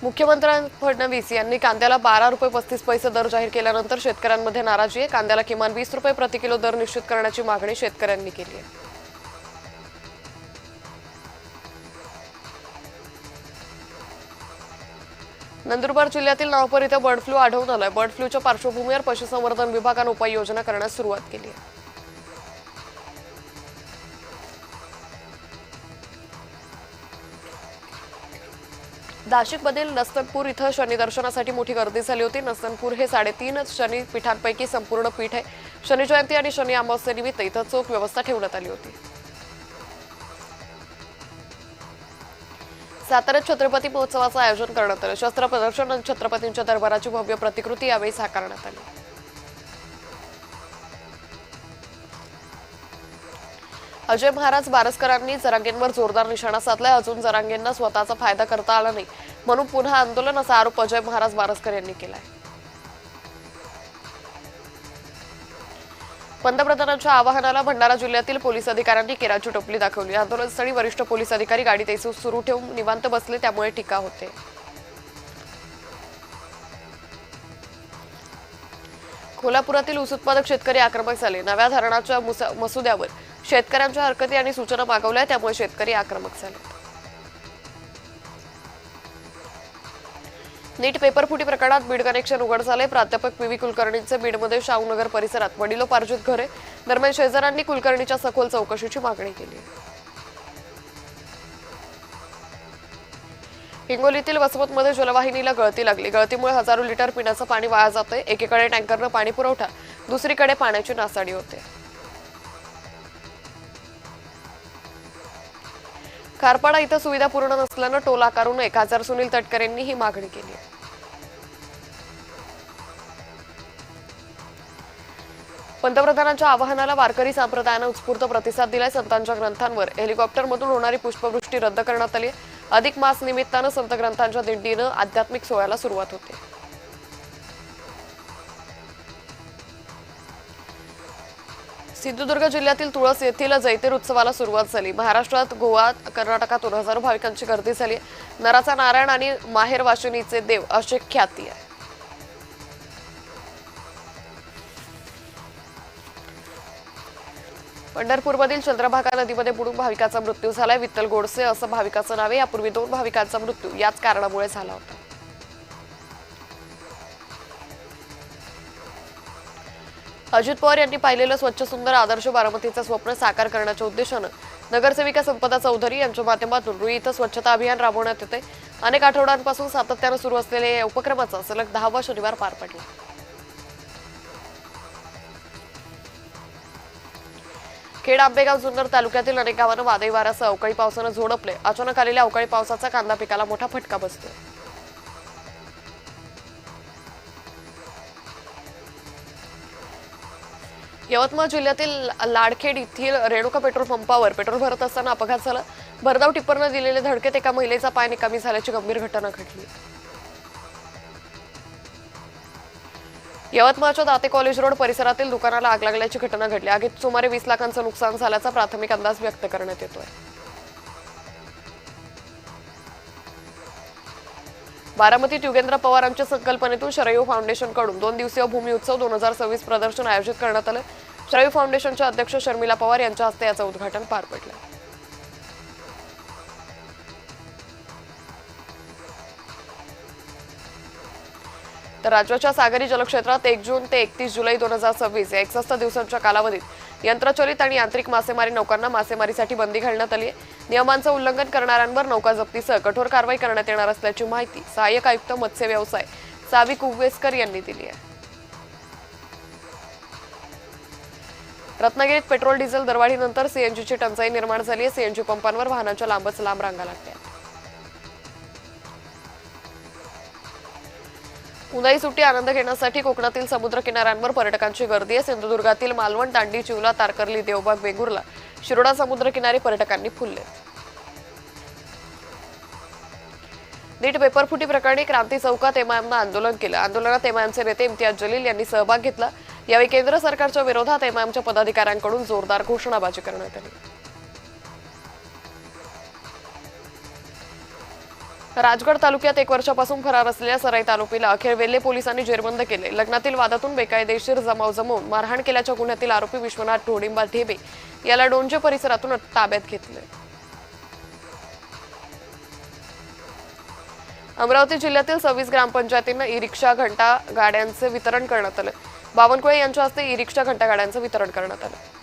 मुख्यमंत्री फडणवीस यांनी कांद्याला 12 रुपये 35 पैसे दर जाहीर केल्यानंतर शेतकऱ्यांमध्ये नाराजी आहे। कांद्याला किमान 20 रुपये प्रति किलो दर निश्चित करण्याची मागणी शेतकऱ्यांनी केली आहे। नंदुरबार जिल्ह्यातील नावपर इथं बर्ड फ्लू आढळून आलाय। बर्ड फ्लूच्या पार्श्वभूमीवर पशुसंवर्धन विभागाने उपाययोजना करण्यास सुरुवात केली आहे। नाशिकमधील नस्तनपूर इथं शनी दर्शनासाठी मोठी गर्दी झाली होती। नस्तनपूर हे 3.5 शनी पीठांपैकी संपूर्ण पीठ आहे। शनी जयंती आणि शनी अमावस्येनिमित्त इथं चोख व्यवस्था ठेवण्यात आली होती। साताऱ्यात छत्रपती महोत्सवाचं आयोजन करण्यात आलं। शस्त्र प्रदर्शन आणि छत्रपतींच्या दरबाराची भव्य प्रतिकृती यावेळी साकारण्यात आली। अजय महाराज बारसकरांनी जरांगेंवर जोरदार निशाणा साधलाय। अजून जरांगेंना स्वतःचा फायदा करता आला नाही म्हणून पुन्हा आंदोलन असा आरोप अजय महाराज बारसकर यांनी केलाय। पंतप्रधानांच्या आवाहनाला भंडारा जिल्ह्यातील पोलीस अधिकाऱ्यांनी केराची टोपली दाखवली। आंदोलनस्थळी वरिष्ठ पोलीस अधिकारी गाडीत एसी सुरू ठेवून निवांत बसले, त्यामुळे टीका होते। कोल्हापुरातील ऊस उत्पादक शेतकरी आक्रमक झाले। नव्या धरणाच्या मसुद्यावर शेतकऱ्यांच्या हरकती आणि सूचना मागवल्या, त्यामुळे शेतकरी आक्रमक झाले। नीट पेपरफुटी प्रकरणात बीड कनेक्शन उघड झाले। प्राध्यापक पी.व्ही. कुलकर्णींचे बीडमध्ये शाहूनगर परिसरात वडिलोपार्जित घरे। दरम्यान शेजाऱ्यांनी कुलकर्णीच्या सखोल चौकशीची मागणी केली। हिंगोलीतील वसमतमध्ये जलवाहिनीला गळती लागली। गळतीमुळे हजारो लिटर पिण्याचं पाणी वाया जातंय। एकीकडे टँकरनं पाणी पुरवठा, दुसरीकडे पाण्याची नासाडी होते। खारपाडा इथं सुविधा पूर्ण नसल्यानं टोल आकारू नये, खासदार सुनील तटकरेंनी ही मागणी केली आहे। पंतप्रधानांच्या आवाहनाला वारकरी संप्रदायानं उत्स्फूर्त प्रतिसाद दिलाय। संतांच्या ग्रंथांवर हेलिकॉप्टरमधून होणारी पुष्पवृष्टी रद्द करण्यात आली। अधिक मास निमित्तानं संत ग्रंथांच्या दिंडीनं आध्यात्मिक सोहळ्याला सुरुवात होते। सिंधुदुर्ग जिल्ह्यातील तुळस येथील जैतेर उत्सवाला सुरुवात झाली। महाराष्ट्रात, गोवा, कर्नाटकातून हजारो भाविकांची गर्दी झाली। नराचा नारायण आणि माहेर वाशिनीचे देव अशी ख्याती आहे। पंढरपूरमधील चंद्रभागा नदीमध्ये बुडून भाविकाचा मृत्यू झालाय। विठ्ठल गोडसे असं भाविकाचं नाव आहे। यापूर्वी 2 भाविकांचा मृत्यू याच कारणामुळे झाला होता। अजित पवार यांनी पाहिलेलं स्वच्छ सुंदर आदर्श बारामतीचं स्वप्न साकार करण्याच्या उद्देशानं नगरसेविका संपदा चौधरी यांच्या माध्यमातून रुई इथं स्वच्छता अभियान राबवण्यात येते। अनेक आठवड्यांपासून सातत्यानं सुरू असलेल्या या उपक्रमाचा सलग 10वा शनिवार पार पडला। खेड, आंबेगाव, जुन्नर तालुक्यातील अनेक गावांना वादळी वाऱ्यासह अवकाळी पावसानं झोडपले। अचानक आलेल्या अवकाळी पावसाचा कांदा पिकाला मोठा फटका बसतोय। यवतमाळ जिल्ह्यातील लाडखेड येथील रेणुका पेट्रोल पंपावर पेट्रोल भरत असताना अपघात झाला। भरधाव टिप्परनं दिलेल्या धडकेत एका महिलेचा पाय निकामी झाल्याची गंभीर घटना घडली। यवतमाळच्या दाते कॉलेज रोड परिसरातील दुकानाला आग लागल्याची घटना घडली। आगीत सुमारे 20 लाखांचं नुकसान झाल्याचा प्राथमिक अंदाज व्यक्त करण्यात येतोय। बारामतीत युगेंद्र पवारांच्या संकल्पनेतून श्रेयू फाउंडेशनकडून 2 दिवसीय भूमी उत्सव 2026 प्रदर्शन आयोजित करण्यात आलं। श्रेयू फाउंडेशनच्या अध्यक्ष शर्मिला पवार यांच्या हस्ते याचं उद्घाटन पार पडलं। तर राज्याच्या सागरी जलक्षेत्रात 1 जून ते 31 जुलै 2026 या 61 दिवसांच्या कालावधीत यंत्रचलित आणि यांत्रिक मासेमारी नौकांना मासेमारीसाठी बंदी घालण्यात आली आहे। नियमांचं उल्लंघन करणाऱ्यांवर नौका जप्तीसह कठोर कारवाई करण्यात येणार असल्याची माहिती सहाय्यक आयुक्त मत्स्य व्यवसाय सावी कुवेसकर यांनी दिली आहे। रत्नागिरीत पेट्रोल डिझेल दरवाढीनंतर सीएनजीची टंचाई निर्माण झाली आहे। सीएनजी पंपांवर वाहनांच्या लांबच लांब रांगा लागल्या। उन्हाळी सुट्टी आनंद घेण्यासाठी कोकणातील समुद्र किनाऱ्यांवर पर्यटकांची गर्दी आहे। सिंधुदुर्गातील मालवण, दांडी, चिवला, तारकर्ली, देवबाग, वेंगुर्ला, शिरोडा समुद्र किनारी पर्यटकांनी फुलले। नीट पेपरफुटी प्रकरणी क्रांती चौकात एमआयएमनं आंदोलन केलं। आंदोलनात एमआयएमचे नेते इम्तियाज जलील यांनी सहभाग घेतला। यावेळी केंद्र सरकारच्या विरोधात एमआयएमच्या पदाधिकाऱ्यांकडून जोरदार घोषणाबाजी करण्यात आली। राजगड तालुक्यात 1 वर्षापासून फरार असलेल्या सराईत आरोपीला अखेर वेल्हे पोलिसांनी जेरबंद केले. लग्नातील वादातून बेकायदेशीर जमाव जमवून मारहाण केल्याच्या गुन्ह्यातील आरोपी विश्वनाथ ढोडिंबा ढेबे याला डोंजे परिसरातून ताब्यात घेतले. अमरावती जिल्ह्यातील 26 ग्रामपंचायतींना ई-रिक्षा घंटा गाड्यांचे वितरण करण्यात आले. बावनकुळे यांच्या हस्ते ई-रिक्षा घंटा गाड्यांचे वितरण करण्यात आले.